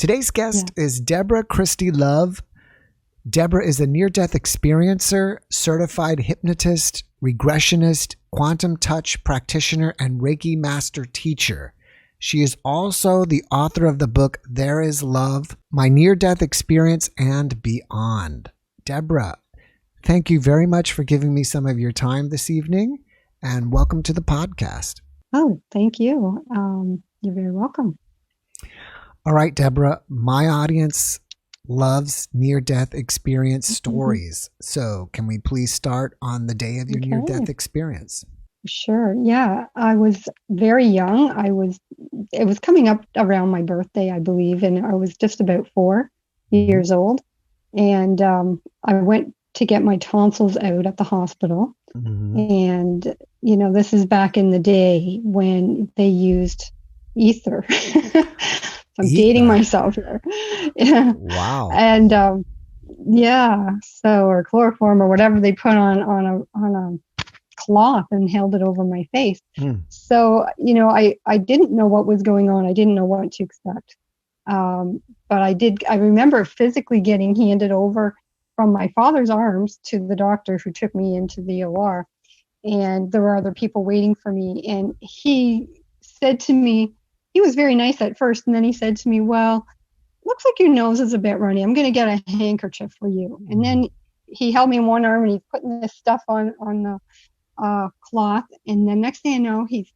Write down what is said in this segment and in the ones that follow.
Today's Yeah. guest is Debora Christy Love. Debora is a near-death experiencer, certified hypnotist, regressionist, quantum touch practitioner, and Reiki master teacher. She is also the author of the book, There is Love, My Near-Death Experience and Beyond. Debora, thank you very much for giving me some of your time this evening, and welcome to the podcast. Oh, thank you. You're very welcome. All right, Debora, my audience loves near-death experience stories. So can we please start on the day of your near-death experience? Sure. Yeah. I was very young. It was coming up around my birthday, I believe, and I was just about 4 years old. And I went to get my tonsils out at the hospital. And, this is back in the day when they used ether. I'm dating myself here. Yeah. Wow. And or chloroform or whatever they put on a cloth and held it over my face. So, I didn't know what was going on. I didn't know what to expect. But I remember physically getting handed over from my father's arms to the doctor who took me into the OR. And there were other people waiting for me. And he said to me, he was very nice at first. And then he said to me, well, looks like your nose is a bit runny. I'm going to get a handkerchief for you. And then he held me in one arm and he's putting this stuff on the cloth. And then next thing I know, he's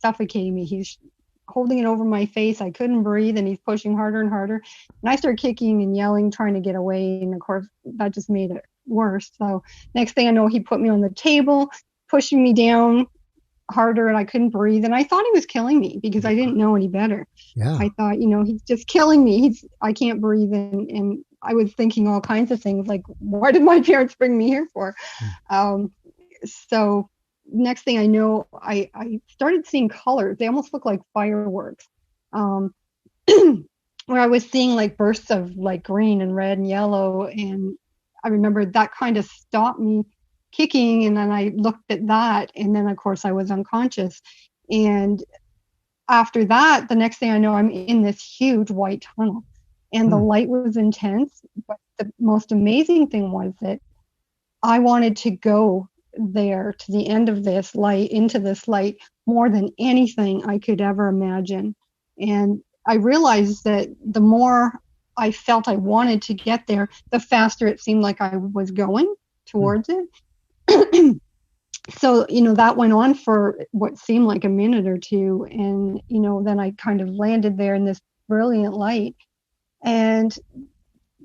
suffocating me. He's holding it over my face. I couldn't breathe and he's pushing harder and harder. And I started kicking and yelling, trying to get away. And of course, that just made it worse. So next thing I know, he put me on the table, pushing me down harder, and I couldn't breathe. And I thought he was killing me because I didn't know any better. Yeah. I thought, he's just killing me. I can't breathe. And I was thinking all kinds of things like, why did my parents bring me here for? So next thing I know, I started seeing colors. They almost look like fireworks. Where I was seeing like bursts of like green and red and yellow. And I remember that kind of stopped me kicking, and then I looked at that, and then of course I was unconscious. And after that, the next thing I know, I'm in this huge white tunnel, and the light was intense. But the most amazing thing was that I wanted to go there to the end of this light, into this light, more than anything I could ever imagine. And I realized that the more I felt I wanted to get there, the faster it seemed like I was going towards it. So, that went on for what seemed like a minute or two. And, then I kind of landed there in this brilliant light. And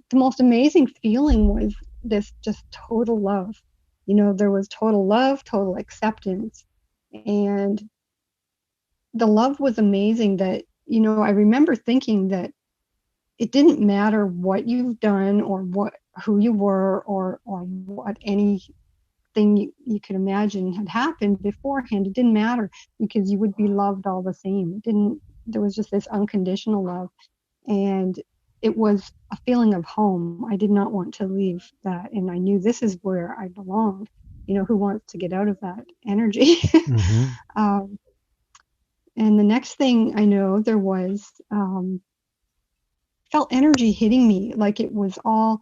the most amazing feeling was this just total love. There was total love, total acceptance. And the love was amazing that, I remember thinking that it didn't matter what you've done or who you were or what anything you could imagine had happened beforehand. It didn't matter because you would be loved all the same. There was just this unconditional love, and it was a feeling of home. I did not want to leave that, and I knew this is where I belonged. Who wants to get out of that energy? And the next thing I know, there was felt energy hitting me, like it was all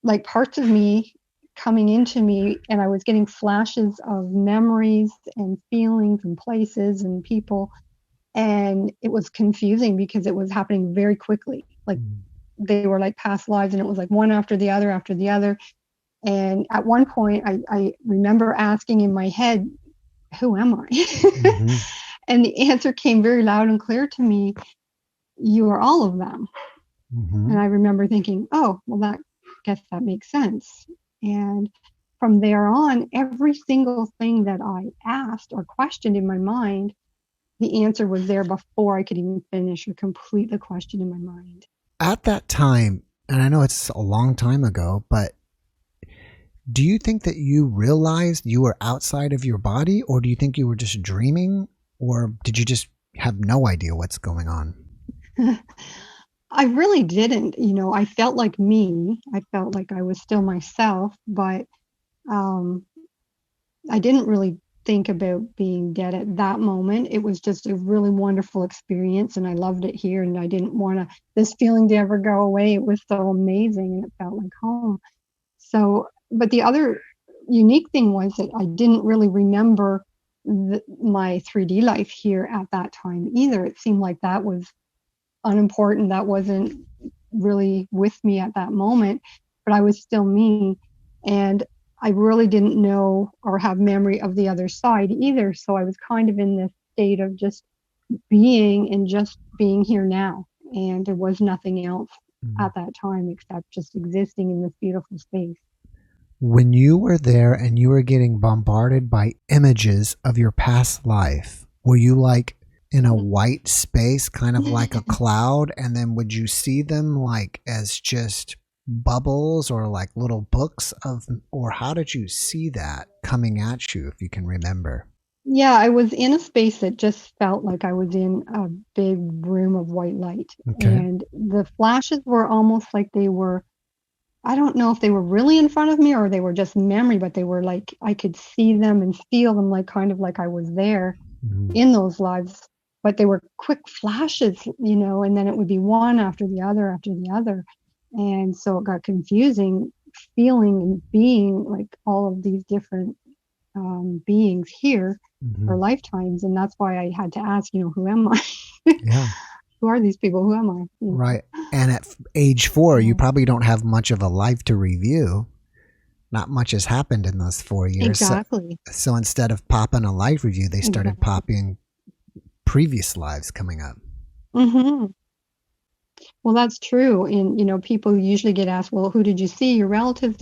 like parts of me coming into me, and I was getting flashes of memories and feelings and places and people. And it was confusing because it was happening very quickly. Like they were like past lives, and it was like one after the other after the other. And at one point I remember asking in my head, who am I? And the answer came very loud and clear to me, you are all of them. And I remember thinking, oh, well, guess that makes sense. And from there on, every single thing that I asked or questioned in my mind, the answer was there before I could even finish or complete the question in my mind. At that time, and I know it's a long time ago, but do you think that you realized you were outside of your body, or do you think you were just dreaming, or did you just have no idea what's going on? I really didn't. I felt like me. I felt like I was still myself, but I didn't really think about being dead at that moment. It was just a really wonderful experience, and I loved it here, and I didn't want this feeling to ever go away. It was so amazing, and it felt like home. So, but the other unique thing was that I didn't really remember my 3D life here at that time either. It seemed like that was unimportant. That wasn't really with me at that moment, but I was still me. And I really didn't know or have memory of the other side either. So I was kind of in this state of just being and just being here now. And there was nothing else at that time except just existing in this beautiful space. When you were there and you were getting bombarded by images of your past life, were you like in a white space, kind of like a cloud? And then would you see them like as just bubbles or like little books of, or how did you see that coming at you, if you can remember? Yeah, I was in a space that just felt like I was in a big room of white light. Okay. And the flashes were almost like they were, I don't know if they were really in front of me or they were just memory, but they were like, I could see them and feel them, like kind of like I was there in those lives. But they were quick flashes, and then it would be one after the other. And so it got confusing, feeling and being like all of these different beings here for lifetimes. And that's why I had to ask, who am I? Yeah. Who are these people? Who am I? Right. And at age 4, you probably don't have much of a life to review. Not much has happened in those 4 years. Exactly. So instead of popping a life review, they started popping previous lives coming up. Well, that's true. And, people usually get asked, well, who did you see? Your relatives?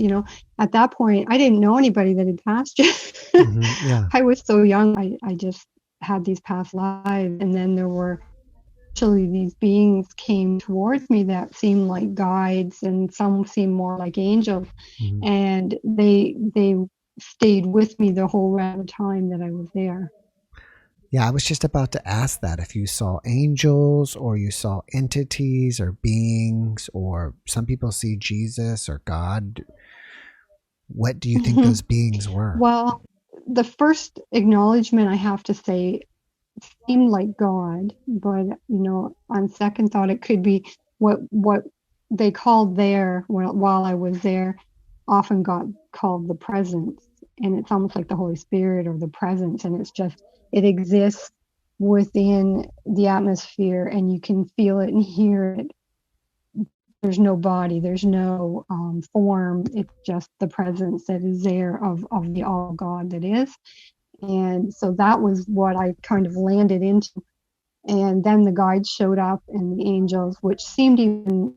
At that point, I didn't know anybody that had passed yet. Yeah. I was so young. I just had these past lives. And then there were actually these beings came towards me that seemed like guides, and some seemed more like angels. And they stayed with me the whole round of time that I was there. Yeah, I was just about to ask that, if you saw angels or you saw entities or beings, or some people see Jesus or God. What do you think those beings were? Well, the first acknowledgement, I have to say, seemed like God, but on second thought, it could be what they called there while I was there, often got called the presence, and it's almost like the Holy Spirit or the presence, and it's just, it exists within the atmosphere, and you can feel it and hear it. There's no body, there's no form. It's just the presence that is there of the all God that is. And so that was what I kind of landed into. And then the guides showed up, and the angels, which seemed even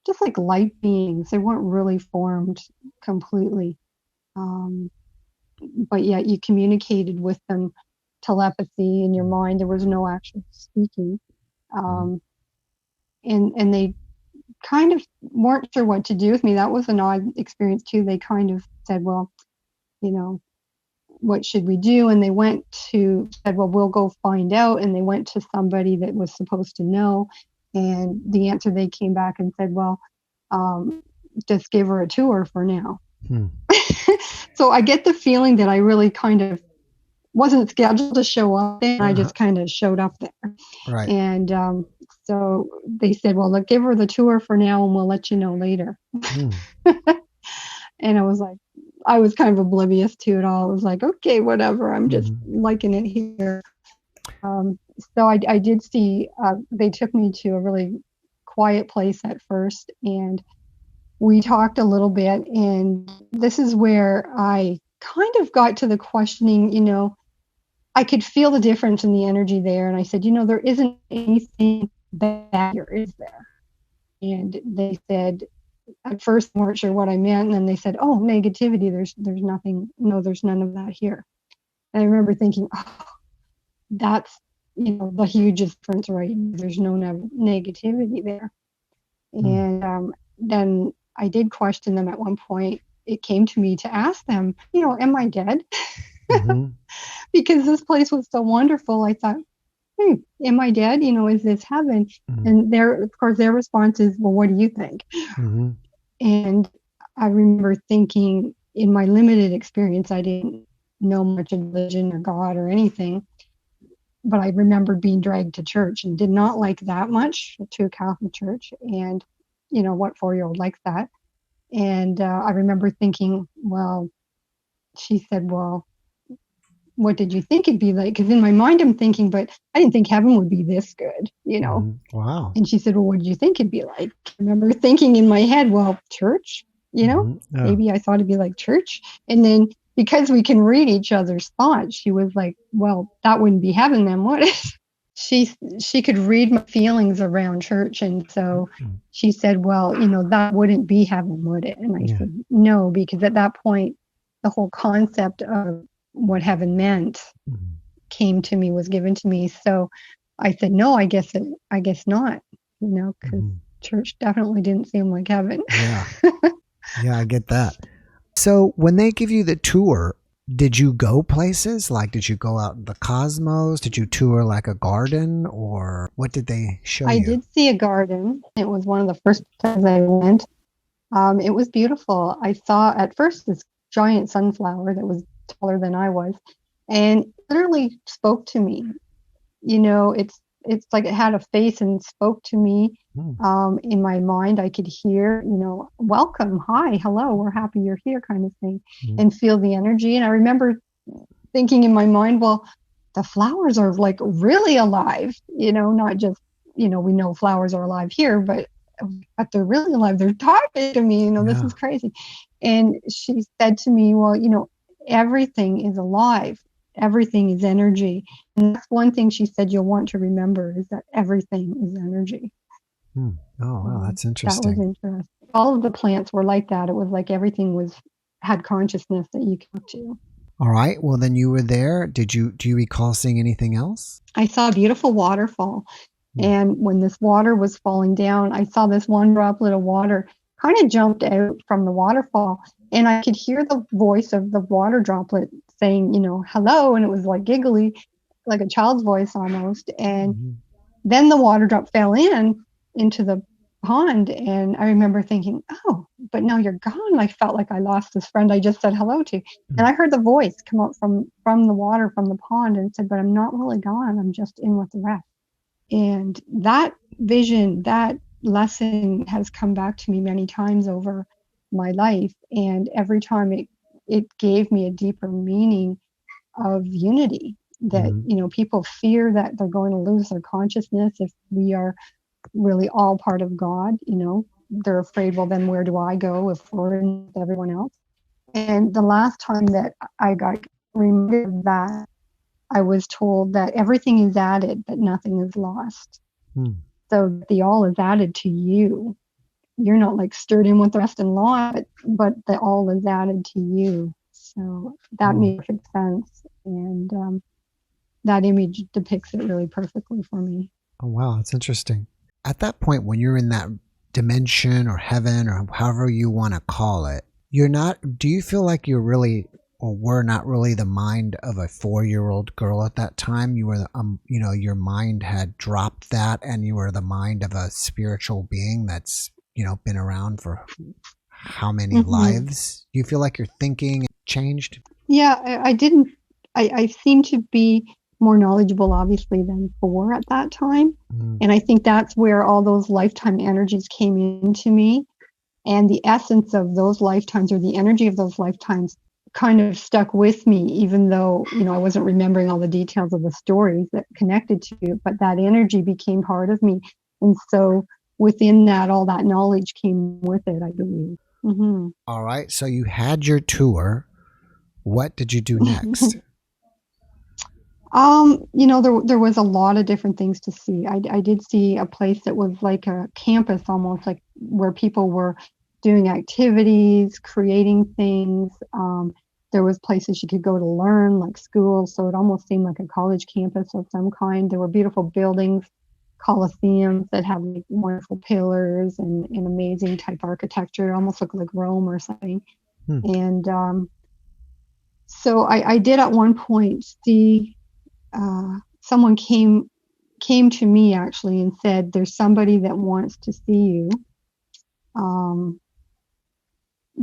just like light beings. They weren't really formed completely. But yet you communicated with them telepathy in your mind. There was no actual speaking. And they kind of weren't sure what to do with me. That was an odd experience too. They kind of said, well, what should we do? And they said, well, we'll go find out. And they went to somebody that was supposed to know. And the answer, they came back and said, well, just give her a tour for now. So I get the feeling that I really kind of wasn't scheduled to show up there. I just kind of showed up there. Right. And so they said, well, look, give her the tour for now and we'll let you know later. And I was kind of oblivious to it all. I was like, okay, whatever. I'm just liking it here. So I did see, they took me to a really quiet place at first, and we talked a little bit. And this is where I kind of got to the questioning, I could feel the difference in the energy there. And I said, there isn't anything bad here, is there? And they said, at first they weren't sure what I meant. And then they said, oh, negativity. There's nothing. No, there's none of that here. And I remember thinking, oh, that's, the huge difference, right? There's no negativity there. And then I did question them at one point. It came to me to ask them, am I dead? Because this place was so wonderful. I thought, am I dead? Is this heaven? And of course, their response is, well, what do you think? And I remember thinking, in my limited experience, I didn't know much of religion or God or anything. But I remember being dragged to church and did not like that much, to a Catholic church. And, what 4-year-old likes that? And I remember thinking, well, she said, well, what did you think it'd be like? Because in my mind, I'm thinking, but I didn't think heaven would be this good, Wow. And she said, well, what did you think it'd be like? I remember thinking in my head, well, church, maybe I thought it'd be like church. And then because we can read each other's thoughts, she was like, well, that wouldn't be heaven then, would it? She could read my feelings around church. And so she said, well, that wouldn't be heaven, would it? And I said, no, because at that point, the whole concept of what heaven meant came to me, was given to me. So I said, no, I guess not, because church definitely didn't seem like heaven. Yeah. Yeah, I get that. So when they give you the tour, did you go places? Like, did you go out in the cosmos? Did you tour like a garden, or what did they show you? I did see a garden. It was one of the first places I went. It was beautiful. I saw at first this giant sunflower that was taller than I was, and literally spoke to me. It's like it had a face and spoke to me. In my mind, I could hear, welcome, hi, hello, we're happy you're here, kind of thing, and feel the energy. And I remember thinking in my mind, well, the flowers are like really alive, not just, we know flowers are alive here, but they're really alive. They're talking to me, This is crazy. And she said to me, well, everything is alive. Everything is energy. And that's one thing she said you'll want to remember, is that everything is energy. Oh, wow, that's interesting. That was interesting. All of the plants were like that. It was like everything had consciousness that you could to. All right. Well, then you were there. Do you recall seeing anything else? I saw a beautiful waterfall. And when this water was falling down, I saw this one droplet of water kind of jumped out from the waterfall. And I could hear the voice of the water droplet saying, hello. And it was like giggly, like a child's voice almost. And then the water drop fell into the pond. And I remember thinking, oh, but now you're gone. I felt like I lost this friend I just said hello to. And I heard the voice come out from the water, from the pond, and said, but I'm not really gone. I'm just in with the rest. And that vision, that lesson has come back to me many times over my life. And every time it gave me a deeper meaning of unity, that, people fear that they're going to lose their consciousness if we are really all part of God. They're afraid, well, then where do I go if we're in with everyone else? And the last time that I got reminded of that, I was told that everything is added, but nothing is lost. So the all is added to you. You're not like stirred in with the rest and lost, but the all is added to you. So that made perfect sense. And that image depicts it really perfectly for me. Oh, wow. That's interesting. At that point, when you're in that dimension or heaven or however you want to call it, do you feel like you're really, or were not really, the mind of a 4-year-old girl at that time? You were, your mind had dropped that, and you were the mind of a spiritual being that's, been around for how many lives? Do you feel like your thinking changed? Yeah, I didn't. I seem to be more knowledgeable, obviously, than 4 at that time. And I think that's where all those lifetime energies came into me. And the essence of those lifetimes, or the energy of those lifetimes, kind of stuck with me, even though, I wasn't remembering all the details of the stories that connected to it, but that energy became part of me. And so within that, all that knowledge came with it, I believe. All right. So you had your tour. What did you do next? There was a lot of different things to see. I did see a place that was like a campus, almost like where people were doing activities, creating things. There was places you could go to learn, like schools. So it almost seemed like a college campus of some kind. There were beautiful buildings, coliseums that had like wonderful pillars and amazing type architecture. It almost looked like Rome or something. And so I did at one point see someone came to me actually and said, there's somebody that wants to see you.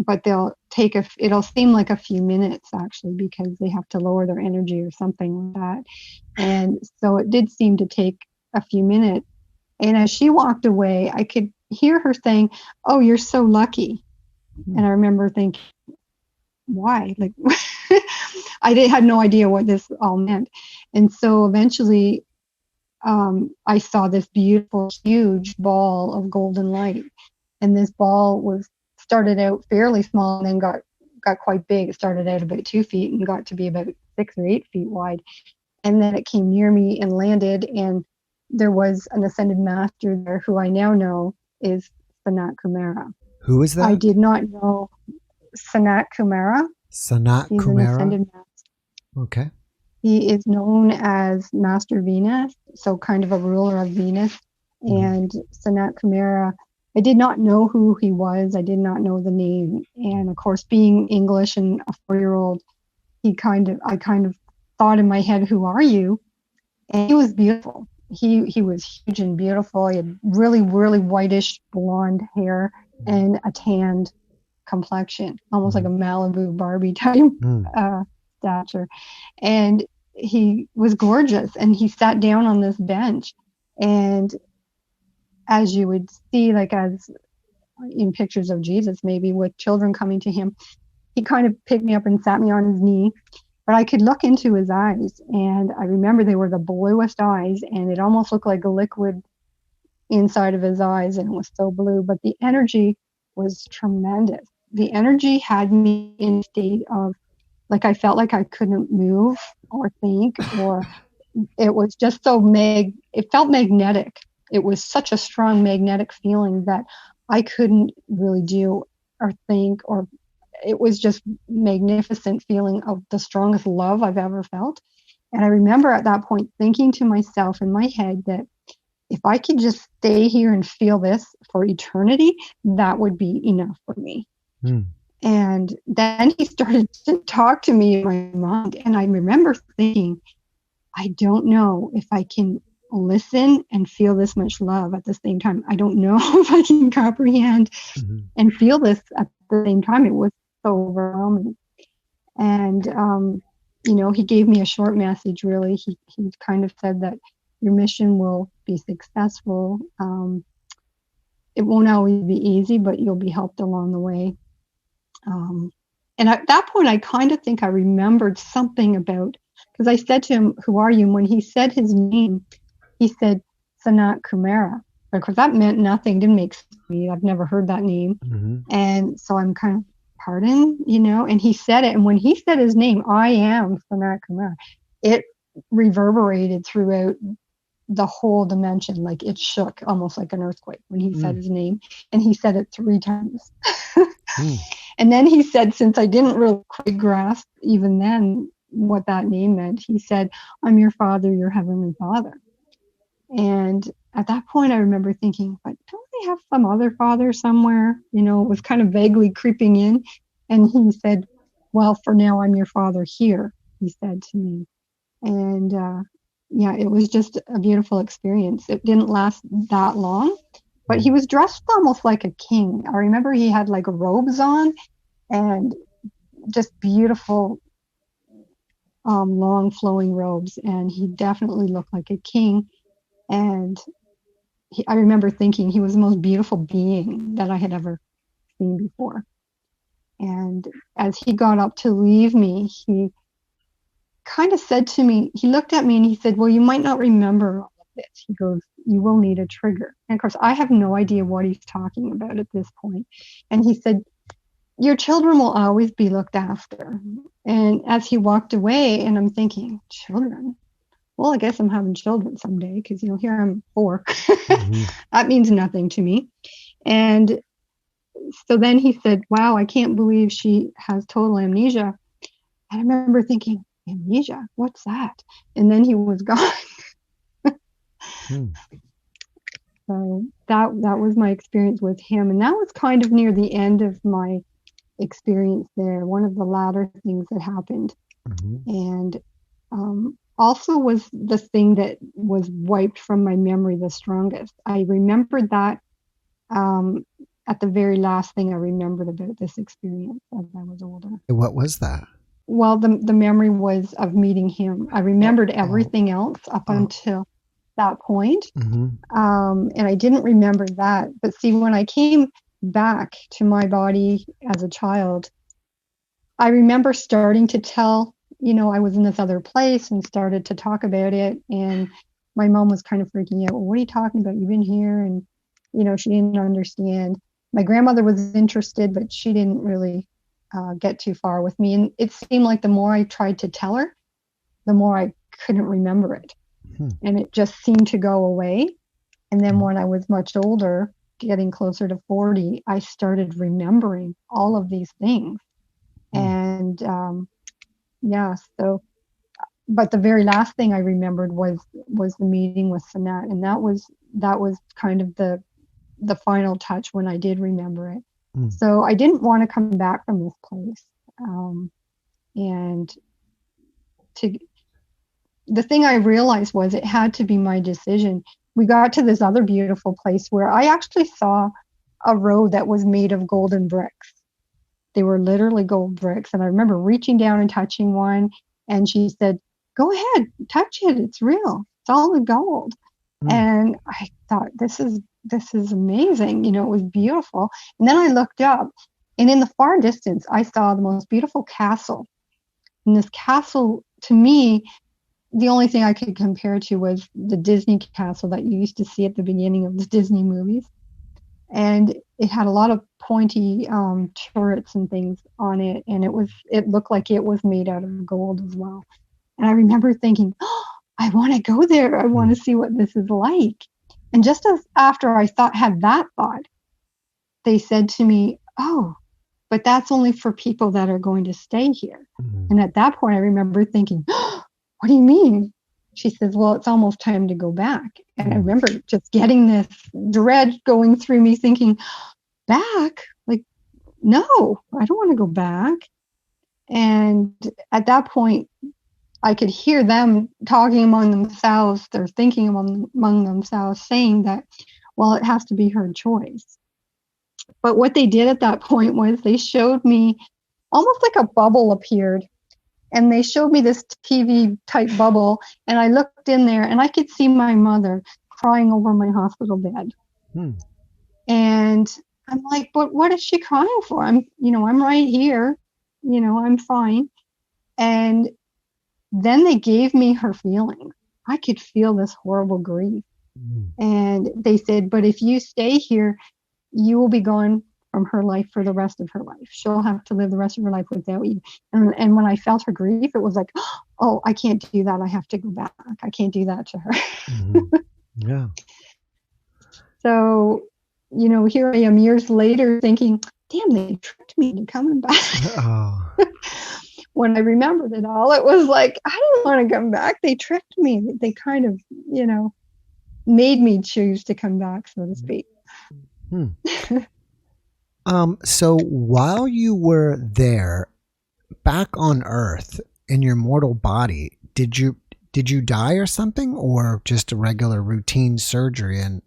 but it'll seem like a few minutes actually, because they have to lower their energy or something like that. And so it did seem to take a few minutes. And as she walked away, I could hear her saying, "Oh, you're so lucky." And I remember thinking, why? Like, had no idea what this all meant. And so eventually, I saw this beautiful, huge ball of golden light. And this ball started out fairly small and then got quite big. It started out about 2 feet and got to be about 6 or 8 feet wide. And then it came near me and landed, and there was an ascended master there who I now know is Sanat Kumara. Who is that? I did not know Sanat Kumara. Sanat He's Kumara. An ascended master. Okay. He is known as Master Venus, so kind of a ruler of Venus. And Sanat Kumara, I did not know who he was. I did not know the name. And of course, being English and a 4-year-old, I kind of thought in my head, "Who are you?" And he was beautiful. He was huge and beautiful. He had really, really whitish blonde hair and a tanned complexion, almost like a Malibu Barbie type stature. And he was gorgeous. And he sat down on this bench. And as you would see, like as in pictures of Jesus, maybe with children coming to him, he kind of picked me up and sat me on his knee. But I could look into his eyes, and I remember they were the bluest eyes, and it almost looked like a liquid inside of his eyes, and it was so blue. But the energy was tremendous. The energy had me in a state of, like, I felt like I couldn't move or think, or it was just it felt magnetic. It was such a strong magnetic feeling that I couldn't really do or think, or it was just magnificent feeling of the strongest love I've ever felt. And I remember at that point thinking to myself in my head that if I could just stay here and feel this for eternity, that would be enough for me. And then he started to talk to me in my mind. And I remember thinking, I don't know if I can listen and feel this much love at the same time. I don't know if I can comprehend and feel this at the same time. It was so overwhelming. And, he gave me a short message, really. He kind of said that your mission will be successful. It won't always be easy, but you'll be helped along the way. And at that point, I kind of think I remembered something about, because I said to him, "Who are you?" And when he said his name, he said Sanat Kumara. Of course, that meant nothing, didn't make sense to me. I've never heard that name. And so I'm kind of, pardon, and he said it. And when he said his name, "I am Sanat Kumara," it reverberated throughout the whole dimension. Like it shook almost like an earthquake when he said his name. And he said it 3 times. And then he said, since I didn't really quite grasp even then what that name meant, he said, "I'm your father, your heavenly father." And at that point, I remember thinking, but don't they have some other father somewhere? It was kind of vaguely creeping in. And he said, "Well, for now, I'm your father here," he said to me. And it was just a beautiful experience. It didn't last that long, but he was dressed almost like a king. I remember he had like robes on and just beautiful, long flowing robes. And he definitely looked like a king. And I remember thinking he was the most beautiful being that I had ever seen before. And as he got up to leave me, he kind of said to me, he looked at me and he said, "Well, you might not remember all of this." He goes, "You will need a trigger." And of course, I have no idea what he's talking about at this point. And he said, "Your children will always be looked after." And as he walked away, and I'm thinking, children? Well, I guess I'm having children someday, because, here I'm 4. That means nothing to me. And so then he said, "Wow, I can't believe she has total amnesia." And I remember thinking, amnesia? What's that? And then he was gone. So that was my experience with him. And that was kind of near the end of my experience there, one of the latter things that happened. And also was the thing that was wiped from my memory the strongest. I remembered that at the very last thing I remembered about this experience as I was older. What was that? Well, the memory was of meeting him. I remembered everything else up until that point. Mm-hmm. And I didn't remember that. But see, when I came back to my body as a child, I remember starting to tell, I was in this other place and started to talk about it. And my mom was kind of freaking out. Well, what are you talking about? You've been here. And, she didn't understand. My grandmother was interested, but she didn't really get too far with me. And it seemed like the more I tried to tell her, the more I couldn't remember it. And it just seemed to go away. And then when I was much older, getting closer to 40, I started remembering all of these things. And but the very last thing I remembered was the meeting with Sanat. And that was kind of the final touch when I did remember it. So I didn't want to come back from this place. And the thing I realized was it had to be my decision. We got to this other beautiful place where I actually saw a road that was made of golden bricks. They were literally gold bricks. And I remember reaching down and touching one. And she said, "Go ahead, touch it. It's real. It's all the gold." And I thought, this is amazing. It was beautiful. And then I looked up, and in the far distance, I saw the most beautiful castle. And this castle, to me, the only thing I could compare to was the Disney castle that you used to see at the beginning of the Disney movies. And it had a lot of pointy turrets and things on it. And it looked like it was made out of gold as well. And I remember thinking, I want to go there. I want to see what this is like. And just as after I had that thought, they said to me, "Oh, but that's only for people that are going to stay here." And at that point, I remember thinking, "What do you mean?" She says, "Well, it's almost time to go back." And I remember just getting this dread going through me thinking, back? Like, no, I don't want to go back. And at that point, I could hear them talking among themselves. They're thinking among themselves, saying that, well, it has to be her choice. But what they did at that point was they showed me almost like a bubble appeared. And they showed me this TV type bubble. And I looked in there and I could see my mother crying over my hospital bed. And I'm like, but what is she crying for? I'm right here. I'm fine. And then they gave me her feelings. I could feel this horrible grief. And they said, but if you stay here, you will be gone from her life for the rest of her life. She'll have to live the rest of her life without you. And when I felt her grief, it was like, oh, I can't do that. I have to go back. I can't do that to her. Yeah. So, here I am years later thinking, damn, they tricked me into coming back. When I remembered it all, it was like, I didn't want to come back. They tricked me. They kind of, made me choose to come back, so to speak. So while you were there, back on Earth in your mortal body, did you die or something, or just a regular routine surgery? And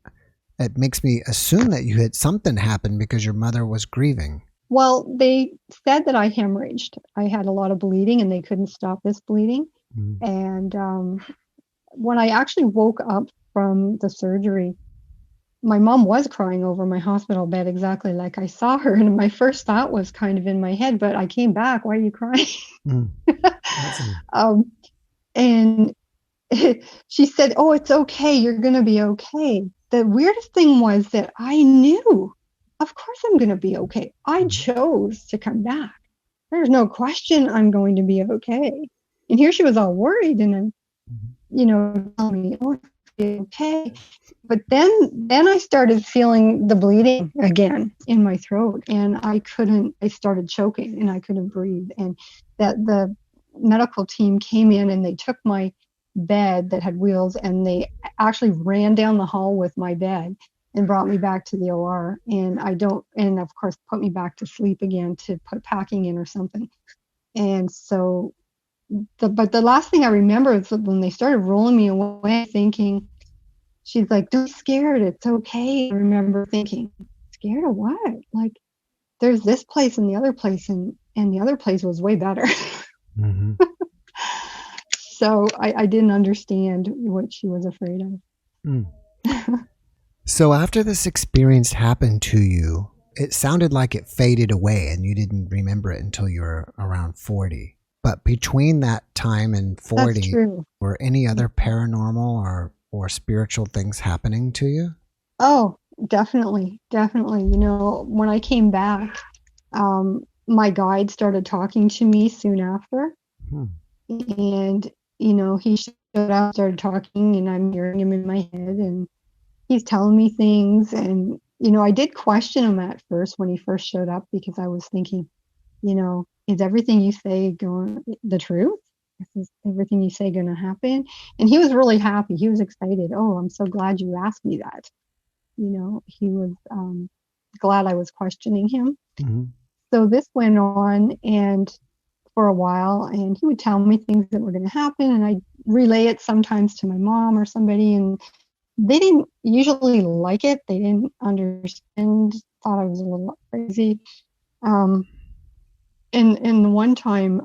it makes me assume that you had something happen because your mother was grieving. Well, they said that I hemorrhaged. I had a lot of bleeding and they couldn't stop this bleeding. And when I actually woke up from the surgery, my mom was crying over my hospital bed exactly like I saw her. And my first thought was kind of in my head, but I came back. Why are you crying? And she said, "Oh, it's okay. You're going to be okay." The weirdest thing was that I knew, of course I'm going to be okay. I chose to come back. There's no question I'm going to be okay. And here she was all worried and then, telling me, "Oh, it's okay." But then I started feeling the bleeding again in my throat, and I started choking and I couldn't breathe. And that the medical team came in and they took my bed that had wheels and they actually ran down the hall with my bed and brought me back to the OR. And of course put me back to sleep again to put packing in or something. And so, but the last thing I remember is when they started rolling me away, thinking, she's like, "Don't be scared. It's okay." I remember thinking, "It's scared of what? Like, there's this place and the other place, and the other place was way better. Mm-hmm. So I didn't understand what she was afraid of. Mm. So after this experience happened to you, it sounded like it faded away and you didn't remember it until you were around 40. But between that time and 40, That's true. were any other paranormal or spiritual things happening to you? Oh, definitely. Definitely. You know, when I came back, my guide started talking to me soon after. Hmm. And, you know, he showed up, started talking, and I'm hearing him in my head, and he's telling me things. And, you know, I did question him at first when he first showed up, because I was thinking, you know, is everything you say going the truth? Is everything you say going to happen? And he was really happy. He was excited. Oh, I'm so glad you asked me that. You know, he was glad I was questioning him. Mm-hmm. So this went on and for a while, and he would tell me things that were going to happen, and I'd relay it sometimes to my mom or somebody, and they didn't usually like it. They didn't understand, thought I was a little crazy. And the one time,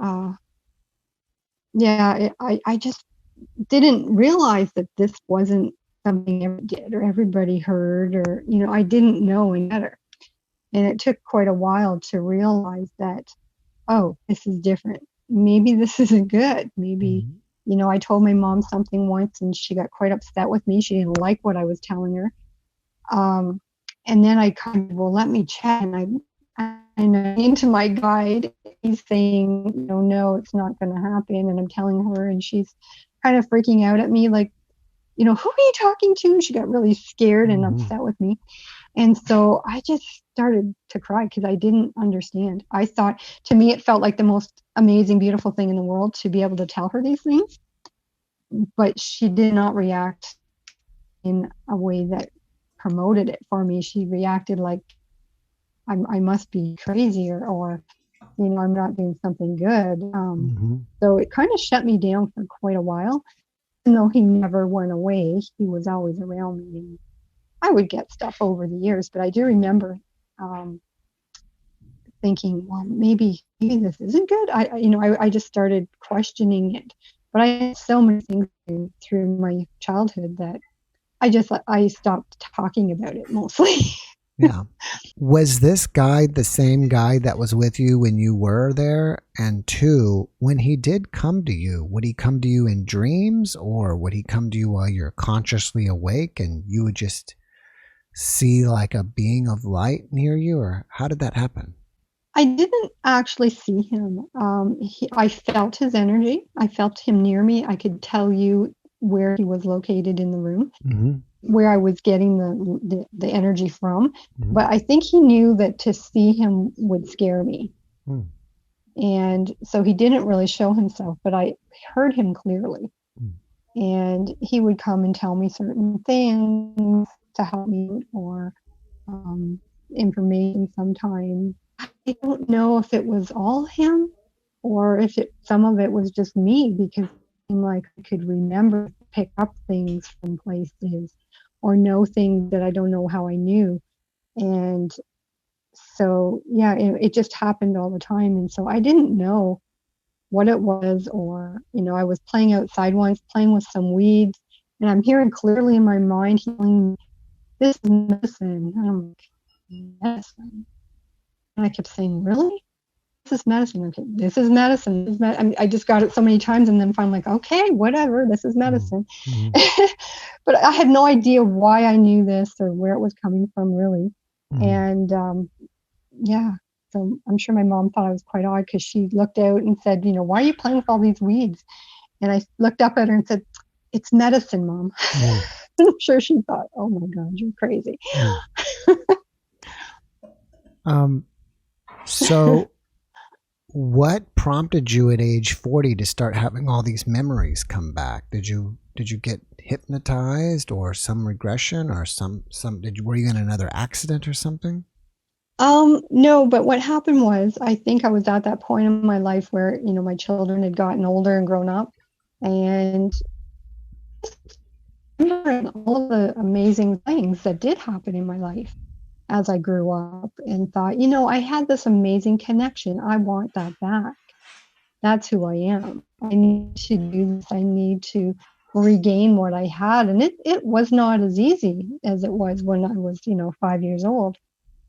I just didn't realize that this wasn't something everybody did or everybody heard, or, you know, I didn't know any better. And it took quite a while to realize that, oh, this is different. Maybe this isn't good. Maybe, Mm-hmm. you know, I told my mom something once and she got quite upset with me. She didn't like what I was telling her. And then I kind of, well, let me check. And I'm into my guide. He's saying, you know, no, it's not going to happen. And I'm telling her, and she's kind of freaking out at me, like, you know, who are you talking to? She got really scared and upset with me. And so I just started to cry because I didn't understand. I thought, to me, it felt like the most amazing, beautiful thing in the world to be able to tell her these things. But she did not react in a way that promoted it for me. She reacted like I must be crazy, or, you know, I'm not doing something good. So it kind of shut me down for quite a while. Even though he never went away, he was always around me. And I would get stuff over the years, but I do remember thinking, well, maybe this isn't good. I just started questioning it. But I had so many things through my childhood that I stopped talking about it mostly. Yeah. Was this guy the same guy that was with you when you were there? And two, when he did come to you, would he come to you in dreams, or would he come to you while you're consciously awake and you would just see like a being of light near you, or how did that happen? I didn't actually see him. I felt his energy. I felt him near me. I could tell you where he was located in the room. Mm-hmm. Where I was getting the energy from. Mm-hmm. But I think he knew that to see him would scare me. Mm. And so he didn't really show himself, but I heard him clearly. Mm. And he would come and tell me certain things to help me, or information sometimes. I don't know if it was all him or if some of it was just me, because it seemed like I could remember, pick up things from places, or know things that I don't know how I knew. And so, yeah, it just happened all the time. And so I didn't know what it was, or, you know, I was playing outside once, playing with some weeds, and I'm hearing clearly in my mind, healing, this is medicine. And I'm like, medicine? And I kept saying, really? This is medicine. Okay, this is medicine. I just got it so many times, and then finally, like, okay, whatever, this is medicine. Mm-hmm. But I had no idea why I knew this or where it was coming from, really. Mm-hmm. And yeah, so I'm sure my mom thought I was quite odd, because she looked out and said, you know, why are you playing with all these weeds? And I looked up at her and said, it's medicine, Mom. Mm-hmm. I'm sure she thought, oh my God, you're crazy. Mm-hmm. So what prompted you at age 40 to start having all these memories come back? Did you get hypnotized, or some regression, or were you in another accident or something? No, but what happened was, I think I was at that point in my life where, you know, my children had gotten older and grown up, and remembering all of the amazing things that did happen in my life. as I grew up and thought, I had this amazing connection. I want that back. That's who I am. I need to do this. I need to regain what I had. And it was not as easy as it was when I was, 5 years old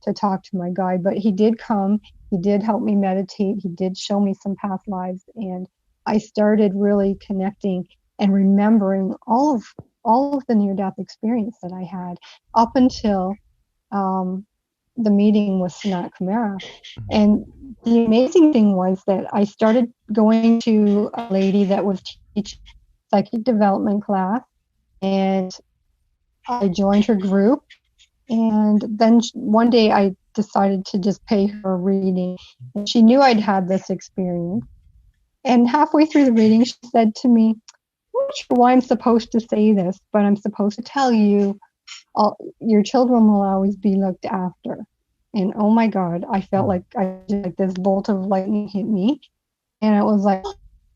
to talk to my guide. But he did come. He did help me meditate. He did show me some past lives. And I started really connecting and remembering all of the near-death experience that I had up until the meeting with Sanat Kumara. And the amazing thing was that I started going to a lady that was teaching psychic development class, and I joined her group. And then one day I decided to just pay her a reading, and she knew I'd had this experience. And halfway through the reading, she said to me, "I'm not sure why I'm supposed to say this, but I'm supposed to tell you your children will always be looked after." And oh my God, I felt like this bolt of lightning hit me. And it was like,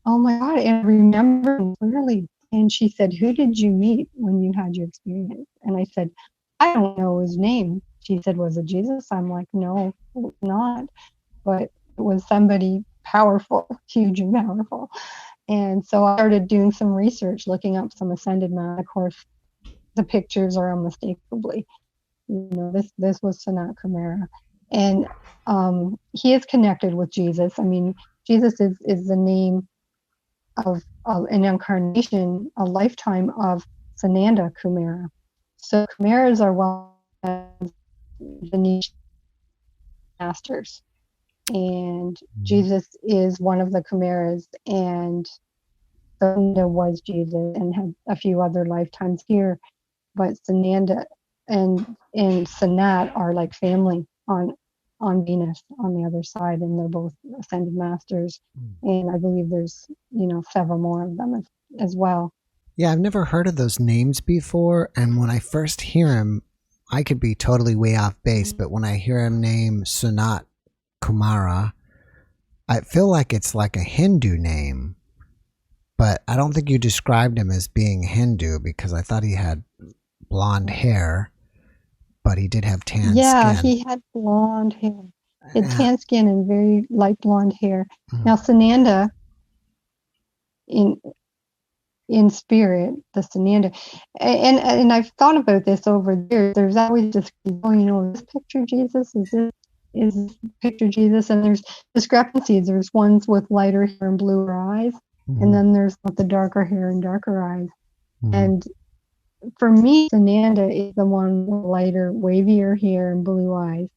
oh my God, and I remember clearly. And she said, "Who did you meet when you had your experience?" And I said, "I don't know his name." She said, "Was it Jesus?" I'm like, "No, it was not. But it was somebody powerful, huge and powerful." And so I started doing some research, looking up some ascended man. Of course, the pictures are unmistakably, this was Sanat Kumara. And he is connected with Jesus. I mean, Jesus is the name of an incarnation, a lifetime of Sananda Kumara. So Kumaras are one of the niche masters. And Jesus is one of the Kumaras, and Sananda was Jesus and had a few other lifetimes here. But Sananda and Sanat are like family on Venus on the other side, and they're both ascended masters. And I believe there's several more of them as well. Yeah, I've never heard of those names before, and when I first hear him, I could be totally way off base, but when I hear him name Sanat Kumara, I feel like it's like a Hindu name. But I don't think you described him as being Hindu, because I thought he had blonde hair, but he did have tan skin. Yeah, he had blonde hair. He had tan skin and very light blonde hair. Now, Sananda, in spirit, the Sananda, and I've thought about this over there. There's always this, this picture Jesus, is this picture Jesus? And there's discrepancies. There's ones with lighter hair and bluer eyes, and then there's with the darker hair and darker eyes. And for me, Sananda is the one with lighter, wavier hair and blue eyes,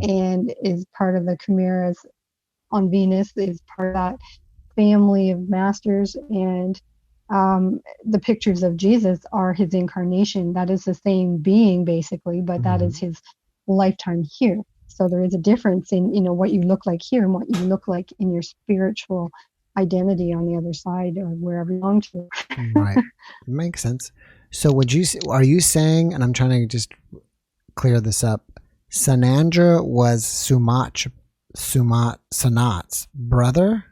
and is part of the Kumaras on Venus, is part of that family of masters. And the pictures of Jesus are his incarnation. That is the same being, basically, but that is his lifetime here. So there is a difference in, what you look like here and what you look like in your spiritual identity on the other side, or wherever you belong to. Right. Makes sense. So are you saying, and I'm trying to just clear this up, Sanandra was Sanat's brother?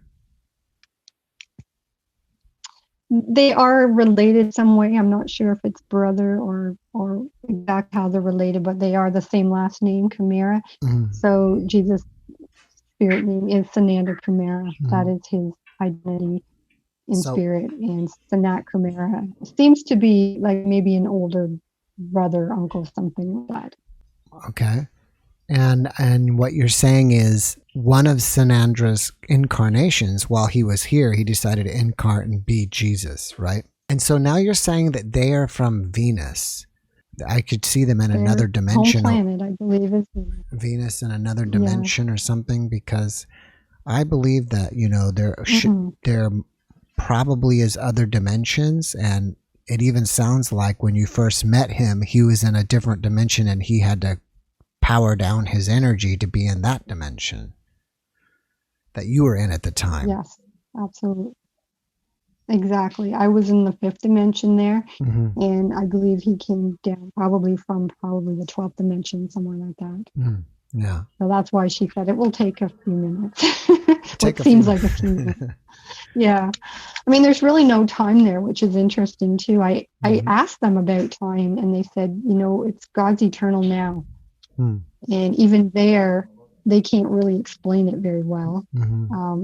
They are related some way. I'm not sure if it's brother or exactly how they're related, but they are the same last name, Kumara. So Jesus' spirit name is Sananda Kumara. That is his identity in spirit. And Sanat Kumara seems to be like maybe an older brother, uncle, something like that. Okay. And what you're saying is one of Sanandra's incarnations, while he was here, he decided to incarnate and be Jesus, right? And so now you're saying that they are from Venus. I could see them in another dimension. Home planet, I believe, is Venus in another dimension or something, because I believe that, there probably is other dimensions, and it even sounds like when you first met him, he was in a different dimension and he had to power down his energy to be in that dimension that you were in at the time. Yes, absolutely. Exactly. I was in the 5th dimension there, and I believe he came down probably from the 12th dimension, somewhere like that. Yeah. So that's why she said it will take a few minutes. It seems like a few minutes. Yeah. I mean, there's really no time there, which is interesting too. I asked them about time, and they said, it's God's eternal now. And even there, they can't really explain it very well.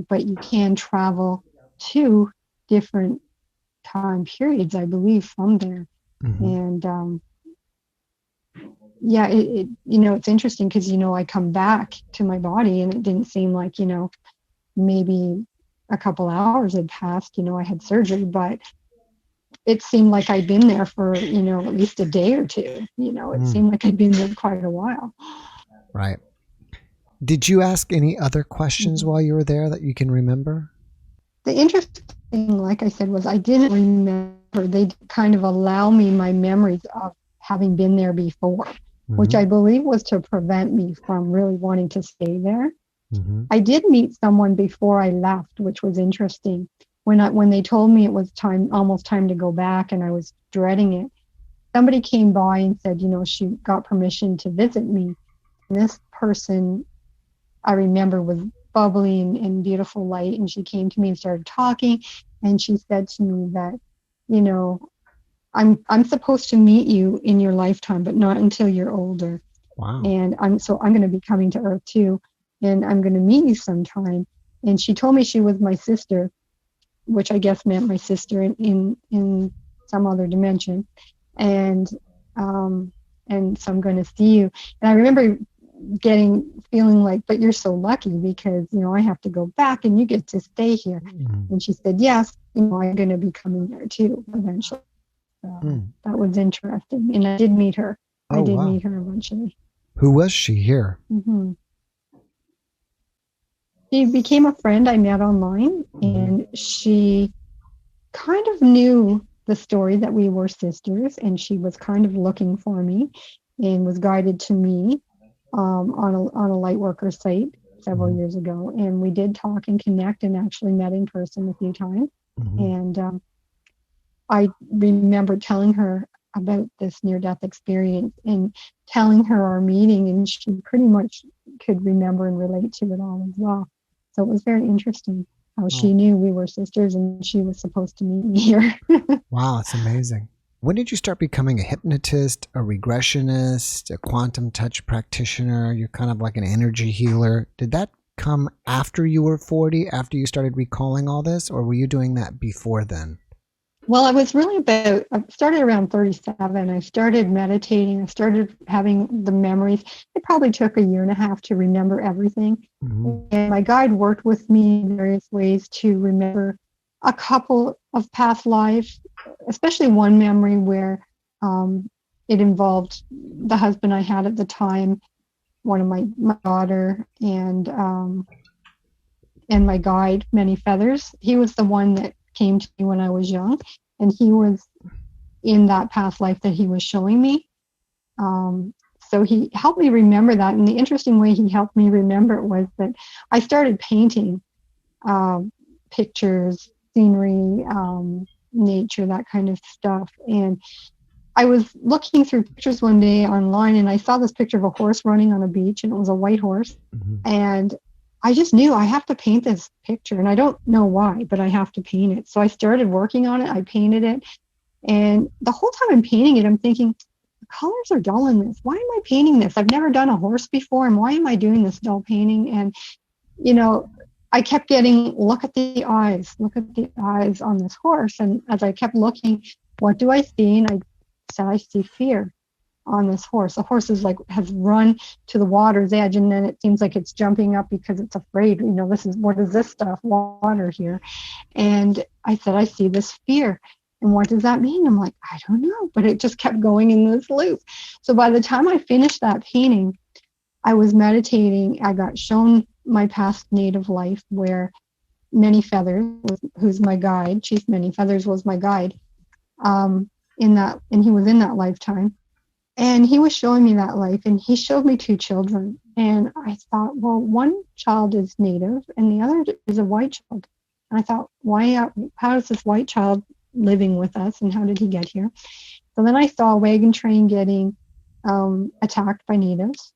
But you can travel to different time periods, I believe, from there. And yeah, it's interesting because, I come back to my body and it didn't seem like, maybe a couple hours had passed, I had surgery, but it seemed like I'd been there for, at least a day or two. It seemed like I'd been there quite a while. Right. Did you ask any other questions while you were there that you can remember? The interesting thing, like I said, was I didn't remember. They kind of allow me my memories of having been there before, which I believe was to prevent me from really wanting to stay there. I did meet someone before I left, which was interesting. When they told me it was almost time to go back, and I was dreading it, somebody came by and said, she got permission to visit me. And this person, I remember, was bubbly and beautiful light, and she came to me and started talking, and she said to me that, I'm supposed to meet you in your lifetime, but not until you're older. Wow. And I'm going to be coming to Earth too, and I'm going to meet you sometime. And she told me she was my sister, which I guess meant my sister in some other dimension. And so I'm going to see you. And I remember feeling like, but you're so lucky because, I have to go back and you get to stay here. And she said, yes, I'm going to be coming there too eventually. So that was interesting. And I did meet her. I did meet her eventually. Who was she here? She became a friend I met online, and she kind of knew the story that we were sisters, and she was kind of looking for me and was guided to me on a light worker site several years ago. And we did talk and connect and actually met in person a few times. And I remember telling her about this near-death experience and telling her our meeting, and she pretty much could remember and relate to it all as well. So it was very interesting how she knew we were sisters and she was supposed to meet me here. Wow, it's amazing. When did you start becoming a hypnotist, a regressionist, a quantum touch practitioner? You're kind of like an energy healer. Did that come after you were 40, after you started recalling all this, or were you doing that before then? Well, I was really I started around 37. I started meditating. I started having the memories. It probably took a year and a half to remember everything. And my guide worked with me in various ways to remember a couple of past lives, especially one memory where it involved the husband I had at the time, one of my daughter, and my guide, Many Feathers. He was the one that came to me when I was young, and he was in that past life that he was showing me. So he helped me remember that. And the interesting way he helped me remember it was that I started painting pictures, scenery, nature, that kind of stuff. And I was looking through pictures one day online, and I saw this picture of a horse running on a beach, and it was a white horse. And I just knew I have to paint this picture, and I don't know why, but I have to paint it. So I started working on it. I painted it. And the whole time I'm painting it, I'm thinking, the colors are dull in this. Why am I painting this? I've never done a horse before, and why am I doing this dull painting? And, I kept getting, look at the eyes on this horse. And as I kept looking, what do I see? And I said, I see fear on this horse. The horse has run to the water's edge, and then it seems like it's jumping up because it's afraid. What is this stuff? Water here. And I said, I see this fear. And what does that mean? I'm like, I don't know. But it just kept going in this loop. So by the time I finished that painting, I was meditating. I got shown my past native life where Many Feathers, who's my guide, Chief Many Feathers was my guide, and he was in that lifetime. And he was showing me that life, and he showed me two children. And I thought, well, one child is native and the other is a white child. And I thought, how is this white child living with us, and how did he get here? So then I saw a wagon train getting attacked by natives,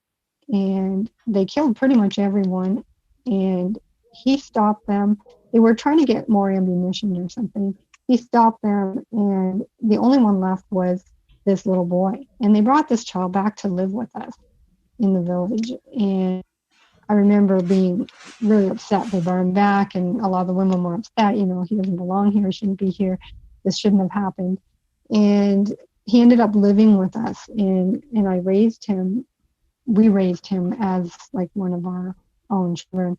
and they killed pretty much everyone. And he stopped them. They were trying to get more ammunition or something. He stopped them, and the only one left was this little boy. And they brought this child back to live with us. in the village. And I remember being really upset. They brought him back, and a lot of the women were upset. You know, he doesn't belong here. He shouldn't be here. This shouldn't have happened. And he ended up living with us, and I raised him. We raised him as like one of our own children.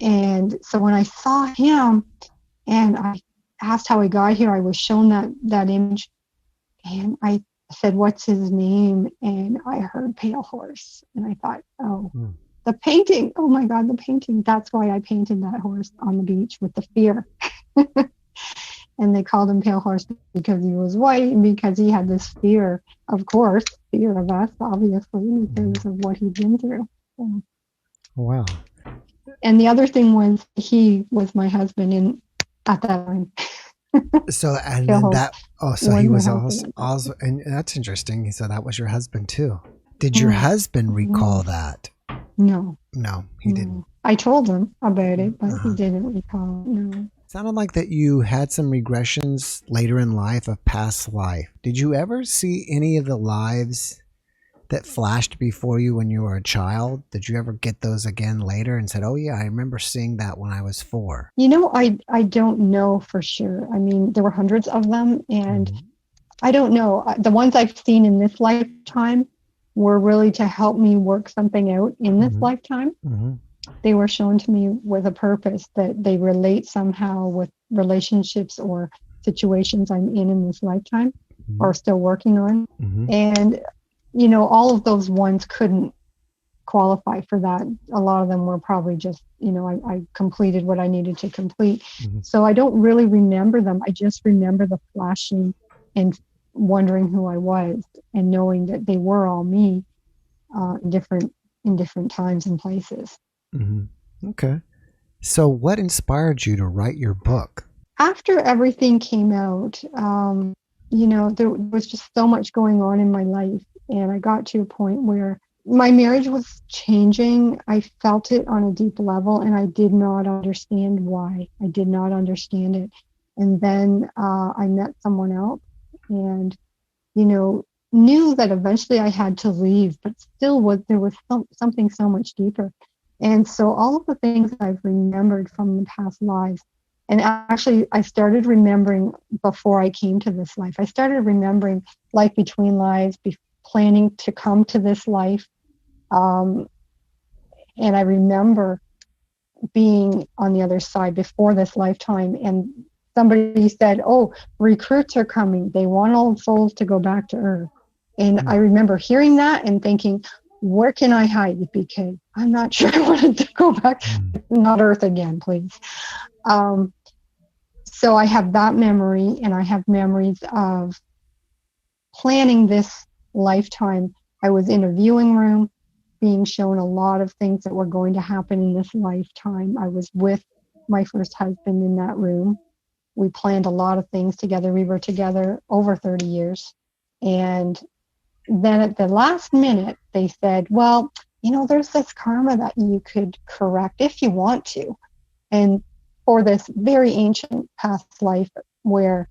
And so when I saw him and I asked how he got here, I was shown that image, and I said, "What's his name?" And I heard Pale Horse, and I thought, oh, the painting. Oh my God, the painting. That's why I painted that horse on the beach with the fear. And they called him Pale Horse because he was white and because he had this fear, of course, fear of us, obviously, because of what he'd been through. So. Wow. And the other thing was he was my husband at that time. So, and then so he was also, and that's interesting. So that was your husband too. Did your husband recall that? No. No, he didn't. I told him about it, but he didn't recall. No. Sounded like that you had some regressions later in life of past life. Did you ever see any of the lives that flashed before you when you were a child? Did you ever get those again later and said, oh yeah, I remember seeing that when I was 4? You know, I don't know for sure. I mean, there were hundreds of them, and I don't know. The ones I've seen in this lifetime were really to help me work something out in this lifetime. They were shown to me with a purpose, that they relate somehow with relationships or situations I'm in this lifetime or still working on. And, you know, all of those ones couldn't qualify for that. A lot of them were probably just, you know, I completed what I needed to complete. So I don't really remember them. I just remember the flashing and wondering who I was and knowing that they were all me in different times and places. Okay. So what inspired you to write your book? After everything came out, you know, there was just so much going on in my life. And I got to a point where my marriage was changing. I felt it on a deep level, and I did not understand why. I did not understand it. And then I met someone else and, you know, knew that eventually I had to leave, but still there was something so much deeper. And so all of the things I've remembered from the past lives, and actually I started remembering before I came to this life. I started remembering life between lives, planning to come to this life. And I remember being on the other side before this lifetime, and somebody said, oh, recruits are coming. They want all souls to go back to Earth. And I remember hearing that and thinking, where can I hide? Because I'm not sure I wanted to go back, not Earth again, please. So I have that memory, and I have memories of planning this lifetime. I was in a viewing room being shown a lot of things that were going to happen in this lifetime. I was with my first husband in that room. We planned a lot of things together. We were together over 30 years. And then at the last minute, they said, well, you know, there's this karma that you could correct if you want to. And for this very ancient past life where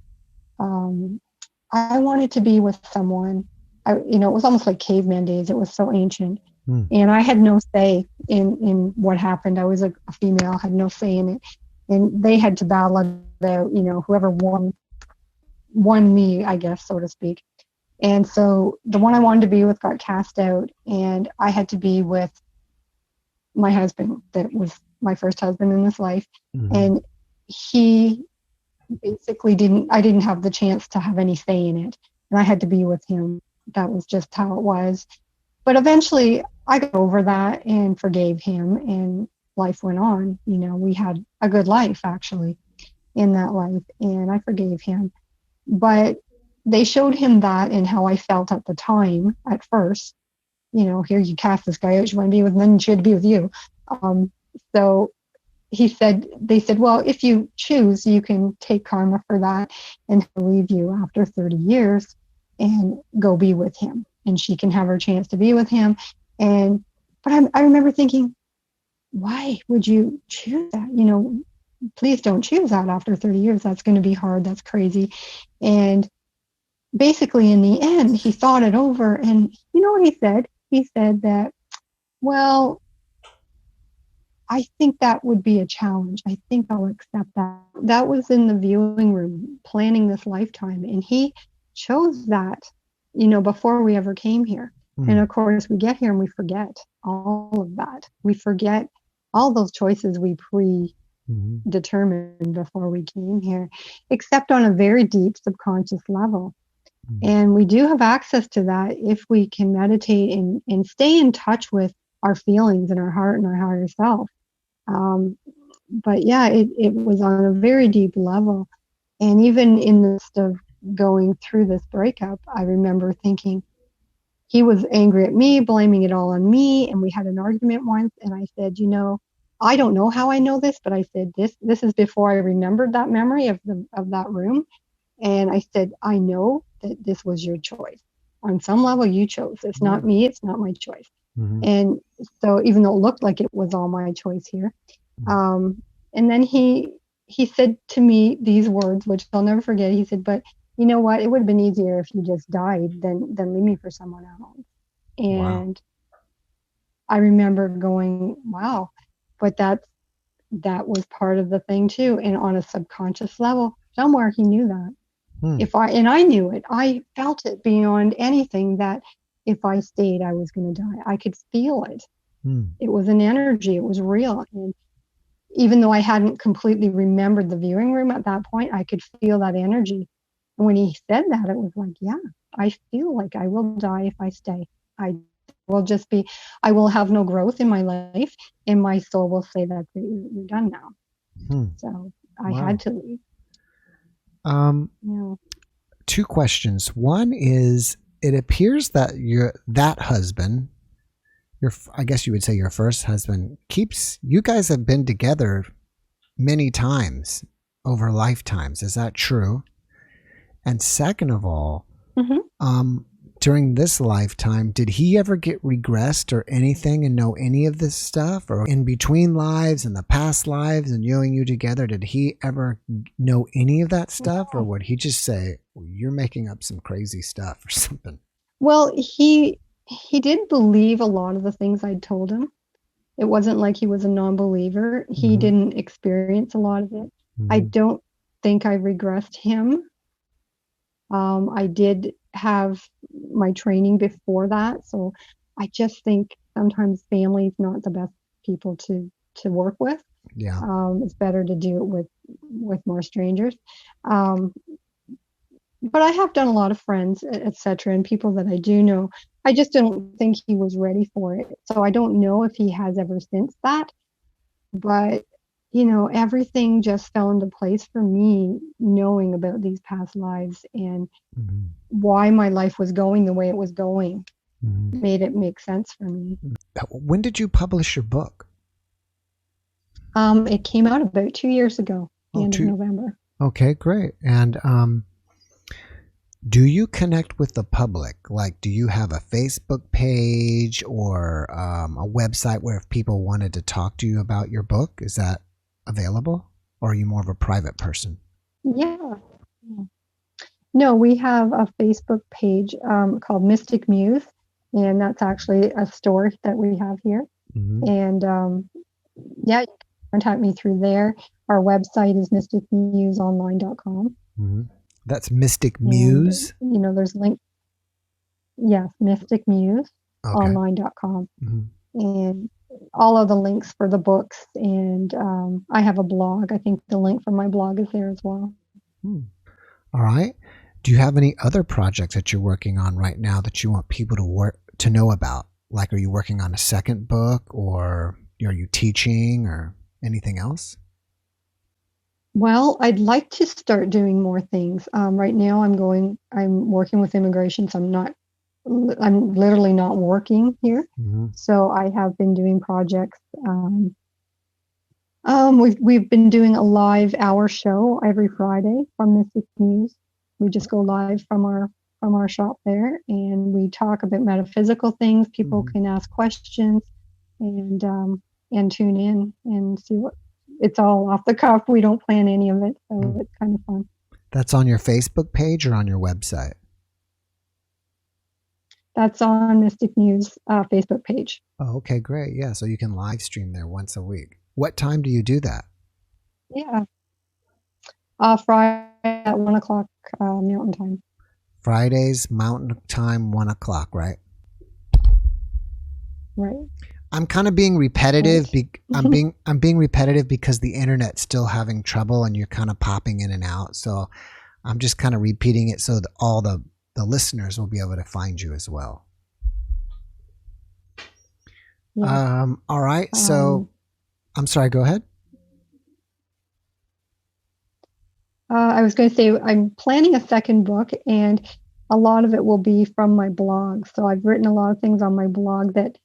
I wanted to be with someone, you know, it was almost like caveman days. It was so ancient. And I had no say in what happened. I was a female, had no say in it. And they had to battle it out, you know, whoever won me, I guess, so to speak. And so the one I wanted to be with got cast out, and I had to be with my husband that was my first husband in this life. And he basically I didn't have the chance to have any say in it. And I had to be with him. That was just how it was. But eventually I got over that and forgave him, and life went on. You know, we had a good life actually in that life, and I forgave him. But they showed him that and how I felt at the time at first. You know, here you cast this guy out, you want to be with him, then she had to be with you. So they said, well, if you choose, you can take karma for that, and he'll leave you after 30 years and go be with him. And she can have her chance to be with him. But I remember thinking, why would you choose that? You know, please don't choose that after 30 years. That's going to be hard. That's crazy. And basically, in the end, he thought it over. And you know what he said? He said that Well, I think that would be a challenge. I think I'll accept that. That was in the viewing room, planning this lifetime. And he chose that, before we ever came here. And of course, we get here and we forget all of that. We forget all those choices we predetermined before we came here, except on a very deep subconscious level. And we do have access to that if we can meditate and stay in touch with our feelings and our heart and our higher self. But yeah, it was on a very deep level. And even in the midst of going through this breakup, I remember thinking he was angry at me, blaming it all on me. And we had an argument once. And I said, I don't know how I know this, but I said, this is before I remembered that memory of that room. And I said, I know that this was your choice. On some level, you chose. It's not me. It's not my choice. And so even though it looked like it was all my choice here. And then he said to me these words, which I'll never forget. He said, but you know what? It would have been easier if you just died than leave me for someone else. And I remember going, wow, but that was part of the thing too. And on a subconscious level, somewhere he knew that. And I knew it. I felt it beyond anything that if I stayed, I was going to die. I could feel it. It was an energy. It was real. And even though I hadn't completely remembered the viewing room at that point, I could feel that energy. And when he said that, it was like, yeah, I feel like I will die if I stay. I will have no growth in my life, and my soul will say that you're done now. So I had to leave. Two questions. One is, it appears that that husband, I guess you would say your first husband, you guys have been together many times over lifetimes. Is that true? And second of all, during this lifetime, did he ever get regressed or anything and know any of this stuff? Or in between lives and the past lives and knowing you together, did he ever know any of that stuff? Or would he just say, well, you're making up some crazy stuff or something? Well, he did believe a lot of the things I'd told him. It wasn't like he was a non-believer. He didn't experience a lot of it. I don't think I regressed him. I did have my training before that. So I just think sometimes family is not the best people to work with. Yeah. It's better to do it with more strangers. But I have done a lot of friends, etc., and people that I do know. I just don't think he was ready for it. So I don't know if he has ever since that. But, everything just fell into place for me, knowing about these past lives and why my life was going the way it was going. Made it make sense for me. When did you publish your book? It came out about 2 years ago, the end of November. Okay, great. And do you connect with the public? Like, do you have a Facebook page or a website where if people wanted to talk to you about your book, is that available? Or are you more of a private person? Yeah. No, we have a Facebook page called Mystic Muse, and that's actually a store that we have here. And you can contact me through there. Our website is mysticmuseonline.com. That's Mystic Muse? And, there's links. Yes, mysticmuseonline.com. And all of the links for the books. And I have a blog. I think the link for my blog is there as well. All right. Do you have any other projects that you're working on right now that you want people to know about? Like, are you working on a second book, or are you teaching, or anything else? Well, I'd like to start doing more things. Right now I'm working with immigration, so I'm literally not working here. So I have been doing projects. We've been doing a live hour show every Friday from Mystic Muse. We just go live from our shop there, and we talk about metaphysical things. People can ask questions and tune in and see what. It's all off the cuff. We don't plan any of it, so it's kind of fun. That's on your Facebook page or on your website? That's on Mystic Muse Facebook page. Oh, okay, great. Yeah, so you can live stream there once a week. What time do you do that? Yeah. Friday at 1 o'clock Mountain Time. Fridays, Mountain Time, 1 o'clock, right? Right. I'm kind of being repetitive. Right. I'm being repetitive because the internet's still having trouble, and you're kind of popping in and out. So I'm just kind of repeating it so that all the listeners will be able to find you as well. Yeah. All right. So I'm sorry. Go ahead. I was going to say I'm planning a second book, and a lot of it will be from my blog. So I've written a lot of things on my blog that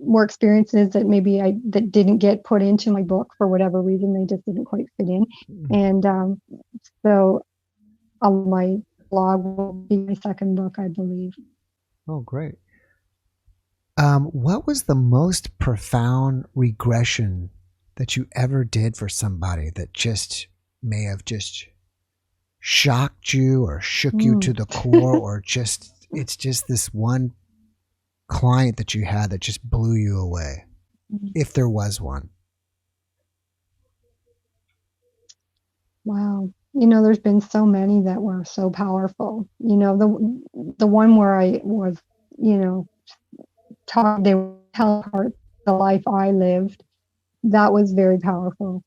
were experiences that maybe that didn't get put into my book for whatever reason. They just didn't quite fit in. And so my blog will be my second book, I believe. Oh, great. What was the most profound regression that you ever did for somebody that just may have just shocked you or shook you to the core, or it's just this one client that you had that just blew you away, if there was one? Wow. There's been so many that were so powerful. The one where I was, taught they were telling apart the life I lived, that was very powerful.